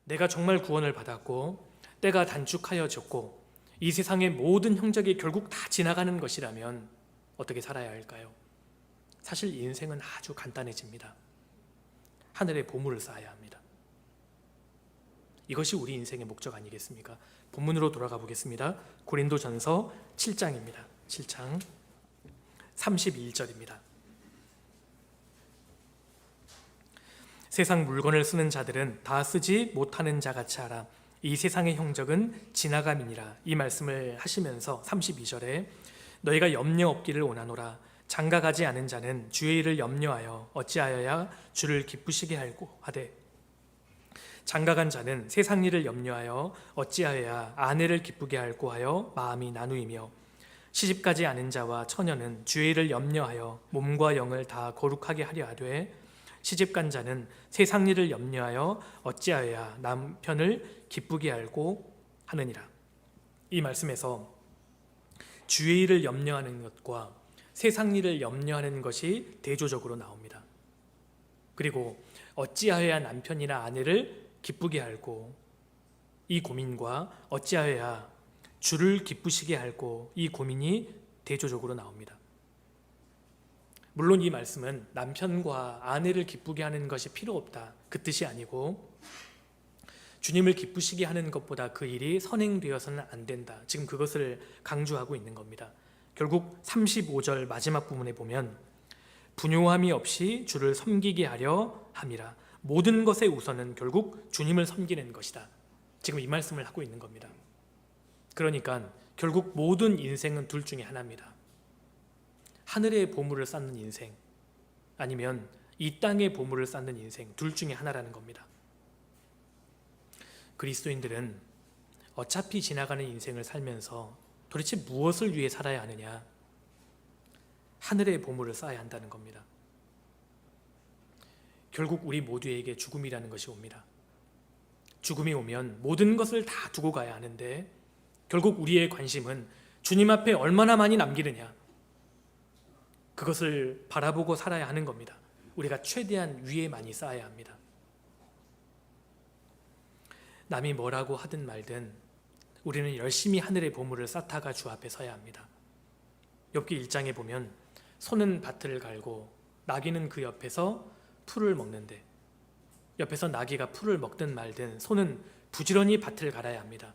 내가 정말 구원을 받았고 때가 단축하여졌고 이 세상의 모든 형적이 결국 다 지나가는 것이라면 어떻게 살아야 할까요? 사실 인생은 아주 간단해집니다. 하늘의 보물을 쌓아야 합니다. 이것이 우리 인생의 목적 아니겠습니까? 본문으로 돌아가 보겠습니다. 고린도전서 7장입니다. 7장 31절입니다. 세상 물건을 쓰는 자들은 다 쓰지 못하는 자같이 하라. 이 세상의 형적은 지나감이니라. 이 말씀을 하시면서 32절에 너희가 염려 없기를 원하노라. 장가가지 않은 자는 주의 일을 염려하여 어찌하여야 주를 기쁘시게 할고 하되 장가간 자는 세상 일을 염려하여 어찌하여야 아내를 기쁘게 할고 하여 마음이 나누이며 시집가지 않은 자와 처녀는 주의 일을 염려하여 몸과 영을 다 거룩하게 하려 하되 시집간 자는 세상 일을 염려하여 어찌하여야 남편을 기쁘게 할고 하느니라. 이 말씀에서 주의 일을 염려하는 것과 세상 일을 염려하는 것이 대조적으로 나옵니다. 그리고 어찌하여야 남편이나 아내를 기쁘게 할고 이 고민과 어찌하여야 주를 기쁘시게 할고 이 고민이 대조적으로 나옵니다. 물론 이 말씀은 남편과 아내를 기쁘게 하는 것이 필요 없다 그 뜻이 아니고 주님을 기쁘시게 하는 것보다 그 일이 선행되어서는 안 된다, 지금 그것을 강조하고 있는 겁니다. 결국 35절 마지막 부분에 보면 분요함이 없이 주를 섬기게 하려 함이라. 모든 것의 우선은 결국 주님을 섬기는 것이다, 지금 이 말씀을 하고 있는 겁니다. 그러니까 결국 모든 인생은 둘 중에 하나입니다. 하늘의 보물을 쌓는 인생, 아니면 이 땅의 보물을 쌓는 인생, 둘 중에 하나라는 겁니다. 그리스도인들은 어차피 지나가는 인생을 살면서 도대체 무엇을 위해 살아야 하느냐? 하늘의 보물을 쌓아야 한다는 겁니다. 결국 우리 모두에게 죽음이라는 것이 옵니다. 죽음이 오면 모든 것을 다 두고 가야 하는데 결국 우리의 관심은 주님 앞에 얼마나 많이 남기느냐, 그것을 바라보고 살아야 하는 겁니다. 우리가 최대한 위에 많이 쌓아야 합니다. 남이 뭐라고 하든 말든 우리는 열심히 하늘의 보물을 쌓다가 주 앞에 서야 합니다. 욥기 1장에 보면 소는 밭을 갈고 나귀는 그 옆에서 풀을 먹는데, 옆에서 나귀가 풀을 먹든 말든 소는 부지런히 밭을 갈아야 합니다.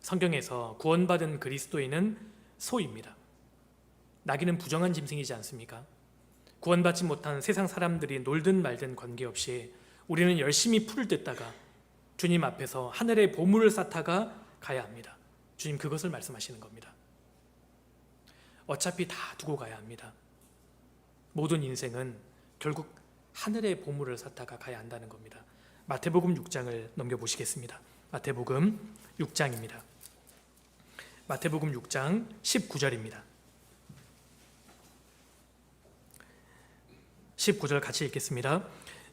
성경에서 구원받은 그리스도인은 소입니다. 나귀는 부정한 짐승이지 않습니까? 구원받지 못한 세상 사람들이 놀든 말든 관계없이 우리는 열심히 풀을 뜯다가 주님 앞에서 하늘의 보물을 쌓다가 가야 합니다. 주님 그것을 말씀하시는 겁니다. 어차피 다 두고 가야 합니다. 모든 인생은 결국 하늘의 보물을 쌓다가 가야 한다는 겁니다. 마태복음 6장을 넘겨보시겠습니다. 마태복음 6장입니다. 마태복음 6장 19절입니다. 19절 같이 읽겠습니다.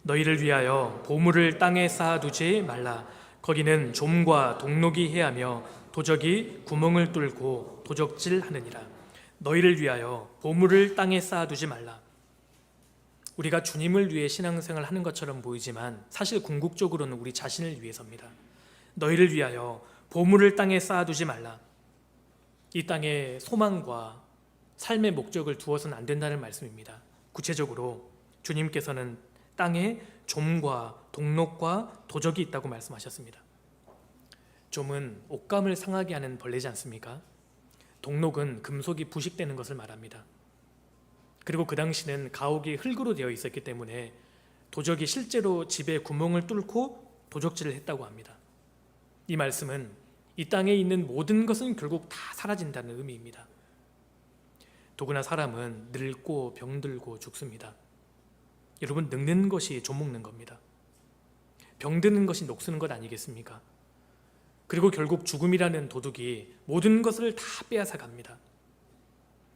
너희를 위하여 보물을 땅에 쌓아두지 말라. 거기는 좀과 동록이 해하며 도적이 구멍을 뚫고 도적질하느니라. 너희를 위하여 보물을 땅에 쌓아두지 말라. 우리가 주님을 위해 신앙생활을 하는 것처럼 보이지만 사실 궁극적으로는 우리 자신을 위해서입니다. 너희를 위하여 보물을 땅에 쌓아두지 말라. 이 땅에 소망과 삶의 목적을 두어서는 안 된다는 말씀입니다. 구체적으로 주님께서는 땅에 좀과 동록과 도적이 있다고 말씀하셨습니다. 좀은 옷감을 상하게 하는 벌레지 않습니까? 동록은 금속이 부식되는 것을 말합니다. 그리고 그 당시는 가옥이 흙으로 되어 있었기 때문에 도적이 실제로 집에 구멍을 뚫고 도적질을 했다고 합니다. 이 말씀은 이 땅에 있는 모든 것은 결국 다 사라진다는 의미입니다. 더구나 사람은 늙고 병들고 죽습니다. 여러분, 늙는 것이 좀 먹는 겁니다. 병드는 것이 녹쓰는 것 아니겠습니까? 그리고 결국 죽음이라는 도둑이 모든 것을 다 빼앗아 갑니다.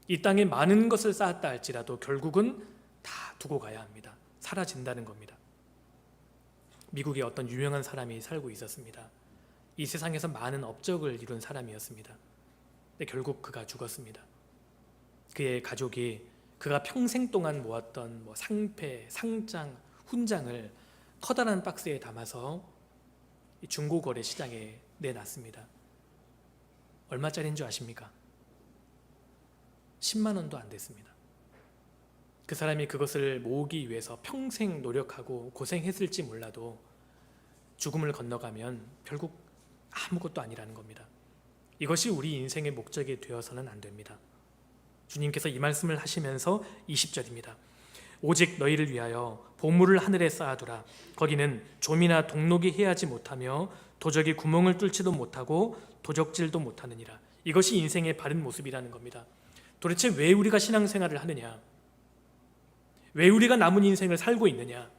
이 땅에 많은 것을 쌓았다 할지라도 결국은 다 두고 가야 합니다. 사라진다는 겁니다. 미국에 어떤 유명한 사람이 살고 있었습니다. 이 세상에서 많은 업적을 이룬 사람이었습니다. 근데 결국 그가 죽었습니다. 그의 가족이 그가 평생 동안 모았던 상패, 상장, 훈장을 커다란 박스에 담아서 중고거래 시장에 내놨습니다. 얼마짜리인 줄 아십니까? 10만 원도 안 됐습니다. 그 사람이 그것을 모으기 위해서 평생 노력하고 고생했을지 몰라도 죽음을 건너가면 결국 아무것도 아니라는 겁니다. 이것이 우리 인생의 목적이 되어서는 안 됩니다. 주님께서 이 말씀을 하시면서 20절입니다. 오직 너희를 위하여 보물을 하늘에 쌓아두라. 거기는 좀이나 동록이 해하지 못하며 도적이 구멍을 뚫지도 못하고 도적질도 못하느니라. 이것이 인생의 바른 모습이라는 겁니다. 도대체 왜 우리가 신앙생활을 하느냐? 왜 우리가 남은 인생을 살고 있느냐?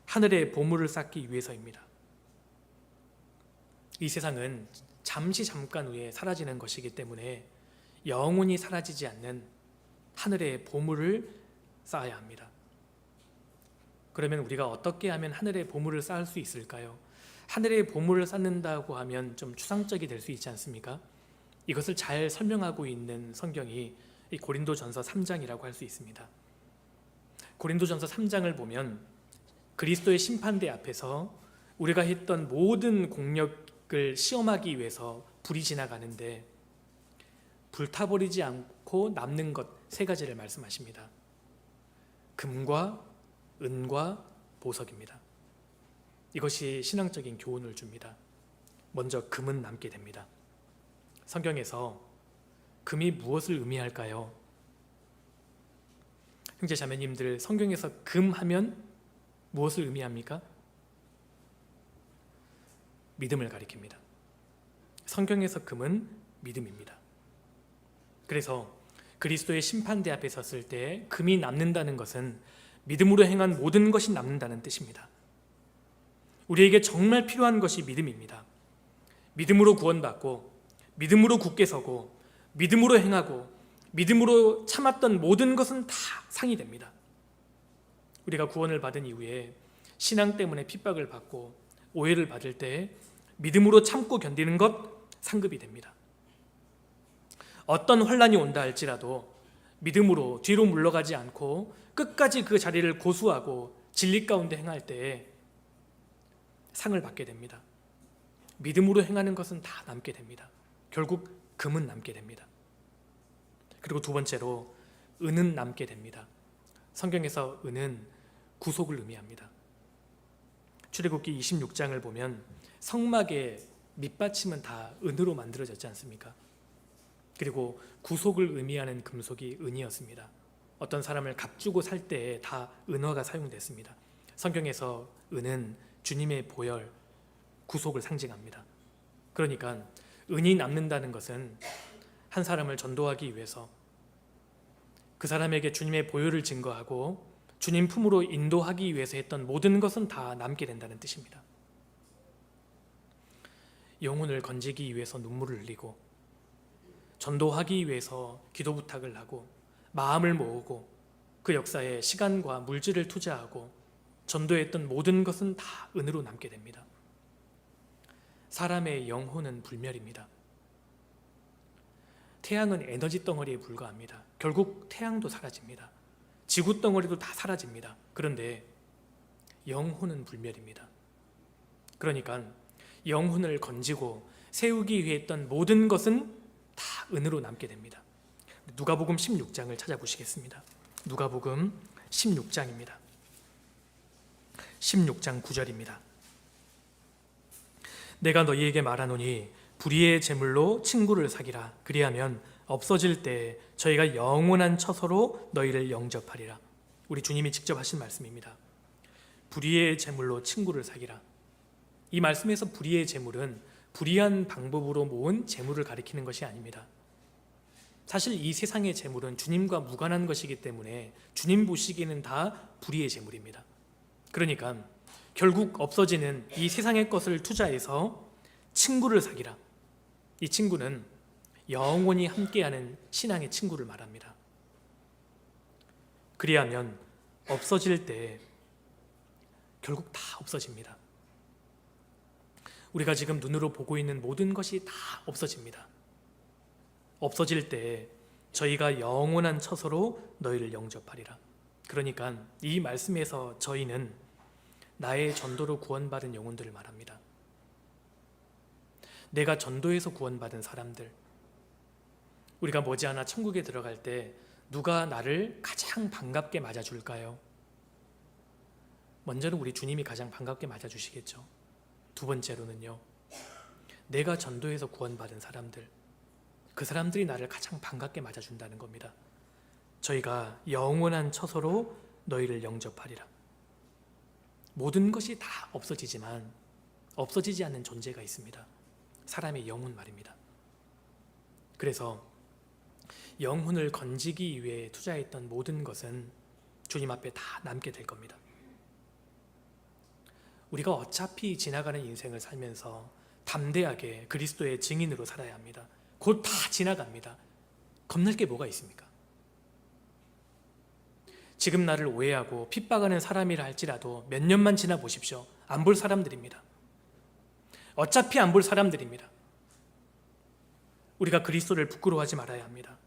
하늘에 보물을 쌓기 위해서입니다. 이 세상은 잠깐 후에 사라지는 것이기 때문에 영원히 사라지지 않는 하늘의 보물을 쌓아야 합니다. 그러면 우리가 어떻게 하면 하늘의 보물을 쌓을 수 있을까요? 하늘의 보물을 쌓는다고 하면 좀 추상적이 될 수 있지 않습니까? 이것을 잘 설명하고 있는 성경이 이 고린도전서 3장이라고 할 수 있습니다. 고린도전서 3장을 보면 그리스도의 심판대 앞에서 우리가 했던 모든 공력을 시험하기 위해서 불이 지나가는데 불타버리지 않고 남는 것 세 가지를 말씀하십니다. 금과 은과 보석입니다. 이것이 신앙적인 교훈을 줍니다. 먼저 금은 남게 됩니다. 성경에서 금이 무엇을 의미할까요? 형제 자매님들, 성경에서 금 하면 무엇을 의미합니까? 믿음을 가리킵니다. 성경에서 금은 믿음입니다. 그래서 그리스도의 심판대 앞에 섰을 때 금이 남는다는 것은 믿음으로 행한 모든 것이 남는다는 뜻입니다. 우리에게 정말 필요한 것이 믿음입니다. 믿음으로 구원받고 믿음으로 굳게 서고 믿음으로 행하고 믿음으로 참았던 모든 것은 다 상이 됩니다. 우리가 구원을 받은 이후에 신앙 때문에 핍박을 받고 오해를 받을 때 믿음으로 참고 견디는 것 상급이 됩니다. 어떤 환난이 온다 할지라도 믿음으로 뒤로 물러가지 않고 끝까지 그 자리를 고수하고 진리 가운데 행할 때 상을 받게 됩니다. 믿음으로 행하는 것은 다 남게 됩니다. 결국 금은 남게 됩니다. 그리고 두 번째로 은은 남게 됩니다. 성경에서 은은 구속을 의미합니다. 출애굽기 26장을 보면 성막의 밑받침은 다 은으로 만들어졌지 않습니까? 그리고 구속을 의미하는 금속이 은이었습니다. 어떤 사람을 값주고 살 때에 다 은화가 사용됐습니다. 성경에서 은은 주님의 보혈, 구속을 상징합니다. 그러니까 은이 남는다는 것은 한 사람을 전도하기 위해서 그 사람에게 주님의 보혈을 증거하고 주님 품으로 인도하기 위해서 했던 모든 것은 다 남게 된다는 뜻입니다. 영혼을 건지기 위해서 눈물을 흘리고 전도하기 위해서 기도 부탁을 하고 마음을 모으고 그 역사에 시간과 물질을 투자하고 전도했던 모든 것은 다 은으로 남게 됩니다. 사람의 영혼은 불멸입니다. 태양은 에너지 덩어리에 불과합니다. 결국 태양도 사라집니다. 지구 덩어리도 다 사라집니다. 그런데 영혼은 불멸입니다. 그러니까 영혼을 건지고 세우기 위해 했던 모든 것은 다 은으로 남게 됩니다. 누가복음 16장을 찾아보시겠습니다. 누가복음 16장입니다. 16장 9절입니다. 내가 너희에게 말하노니 불의의 제물로 친구를 사귀라. 그리하면 없어질 때 저희가 영원한 처소로 너희를 영접하리라. 우리 주님이 직접 하신 말씀입니다. 불의의 제물로 친구를 사귀라. 이 말씀에서 불의의 제물은 불의한 방법으로 모은 재물을 가리키는 것이 아닙니다. 사실 이 세상의 재물은 주님과 무관한 것이기 때문에 주님 보시기에는 다 불의의 재물입니다. 그러니까 결국 없어지는 이 세상의 것을 투자해서 친구를 사귀라. 이 친구는 영원히 함께하는 신앙의 친구를 말합니다. 그리하면 없어질 때 결국 다 없어집니다. 우리가 지금 눈으로 보고 있는 모든 것이 다 없어집니다. 없어질 때 저희가 영원한 처소로 너희를 영접하리라. 그러니까 이 말씀에서 저희는 나의 전도로 구원받은 영혼들을 말합니다. 내가 전도해서 구원받은 사람들, 우리가 머지않아 천국에 들어갈 때 누가 나를 가장 반갑게 맞아줄까요? 먼저는 우리 주님이 가장 반갑게 맞아주시겠죠. 두 번째로는요, 내가 전도해서 구원받은 사람들, 그 사람들이 나를 가장 반갑게 맞아준다는 겁니다. 저희가 영원한 처소로 너희를 영접하리라. 모든 것이 다 없어지지만 없어지지 않는 존재가 있습니다. 사람의 영혼 말입니다. 그래서 영혼을 건지기 위해 투자했던 모든 것은 주님 앞에 다 남게 될 겁니다. 우리가 어차피 지나가는 인생을 살면서 담대하게 그리스도의 증인으로 살아야 합니다. 곧 다 지나갑니다. 겁날 게 뭐가 있습니까? 지금 나를 오해하고 핍박하는 사람이라 할지라도 몇 년만 지나 보십시오. 안 볼 사람들입니다. 어차피 안 볼 사람들입니다. 우리가 그리스도를 부끄러워하지 말아야 합니다.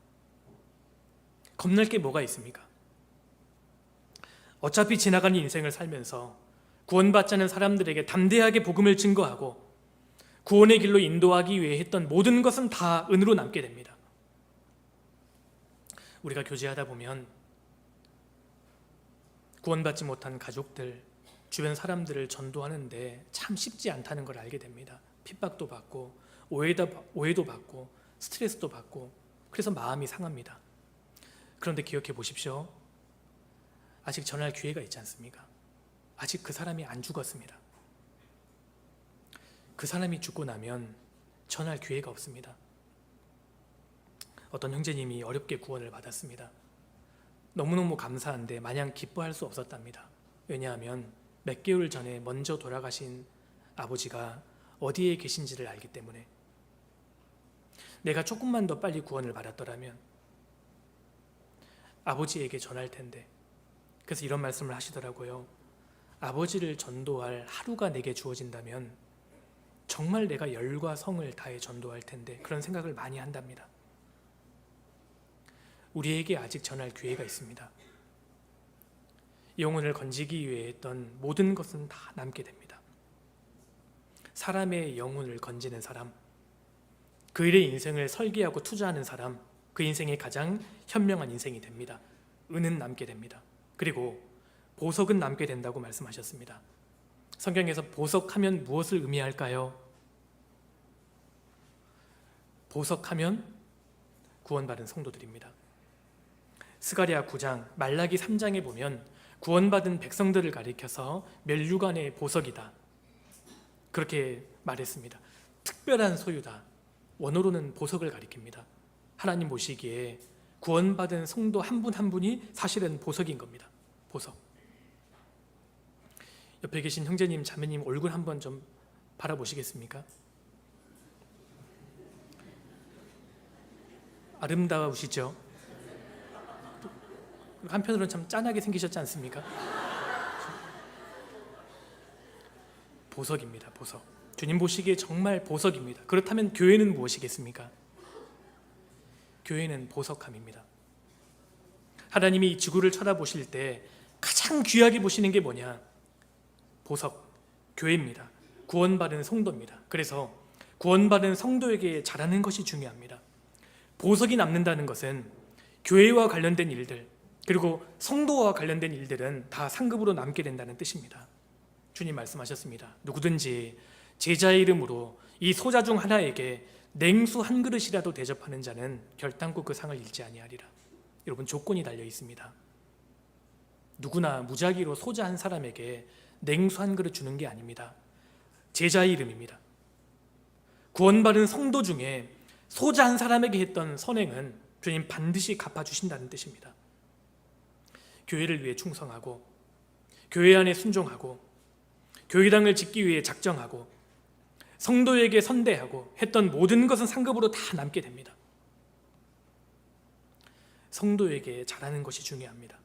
겁날 게 뭐가 있습니까? 어차피 지나가는 인생을 살면서 구원받지 않은 사람들에게 담대하게 복음을 증거하고 구원의 길로 인도하기 위해 했던 모든 것은 다 은으로 남게 됩니다. 우리가 교제하다 보면 구원받지 못한 가족들, 주변 사람들을 전도하는데 참 쉽지 않다는 걸 알게 됩니다. 핍박도 받고 오해도 받고 스트레스도 받고, 그래서 마음이 상합니다. 그런데 기억해 보십시오. 아직 전할 기회가 있지 않습니까? 아직 그 사람이 안 죽었습니다. 그 사람이 죽고 나면 전할 기회가 없습니다. 어떤 형제님이 어렵게 구원을 받았습니다. 너무너무 감사한데 마냥 기뻐할 수 없었답니다. 왜냐하면 몇 개월 전에 먼저 돌아가신 아버지가 어디에 계신지를 알기 때문에. 내가 조금만 더 빨리 구원을 받았더라면 아버지에게 전할 텐데. 그래서 이런 말씀을 하시더라고요. 아버지를 전도할 하루가 내게 주어진다면 정말 내가 열과 성을 다해 전도할 텐데, 그런 생각을 많이 한답니다. 우리에게 아직 전할 기회가 있습니다. 영혼을 건지기 위해 했던 모든 것은 다 남게 됩니다. 사람의 영혼을 건지는 사람, 그 일의 인생을 설계하고 투자하는 사람, 그 인생이 가장 현명한 인생이 됩니다. 은은 남게 됩니다. 그리고 보석은 남게 된다고 말씀하셨습니다. 성경에서 보석하면 무엇을 의미할까요? 보석하면 구원받은 성도들입니다. 스가랴 9장, 말라기 3장에 보면 구원받은 백성들을 가리켜서 멸류관의 보석이다, 그렇게 말했습니다. 특별한 소유다. 원어로는 보석을 가리킵니다. 하나님 보시기에 구원받은 성도 한 분 한 분이 사실은 보석인 겁니다. 보석. 옆에 계신 형제님, 자매님 얼굴 한번 좀 바라보시겠습니까? 아름다우시죠? 한편으로는 참 짠하게 생기셨지 않습니까? 보석입니다. 보석. 주님 보시기에 정말 보석입니다. 그렇다면 교회는 무엇이겠습니까? 교회는 보석함입니다. 하나님이 이 지구를 쳐다보실 때 가장 귀하게 보시는 게 뭐냐? 보석, 교회입니다. 구원받은 성도입니다. 그래서 구원받은 성도에게 잘하는 것이 중요합니다. 보석이 남는다는 것은 교회와 관련된 일들, 그리고 성도와 관련된 일들은 다 상급으로 남게 된다는 뜻입니다. 주님 말씀하셨습니다. 누구든지 제자의 이름으로 이 소자 중 하나에게 냉수 한 그릇이라도 대접하는 자는 결단코 그 상을 잃지 아니하리라. 여러분, 조건이 달려 있습니다. 누구나 무작위로 소자 한 사람에게 냉수 한 그릇 주는 게 아닙니다. 제자의 이름입니다. 구원받은 성도 중에 소자 한 사람에게 했던 선행은 주님 반드시 갚아주신다는 뜻입니다. 교회를 위해 충성하고, 교회 안에 순종하고, 교회당을 짓기 위해 작정하고, 성도에게 선대하고 했던 모든 것은 상급으로 다 남게 됩니다. 성도에게 잘하는 것이 중요합니다.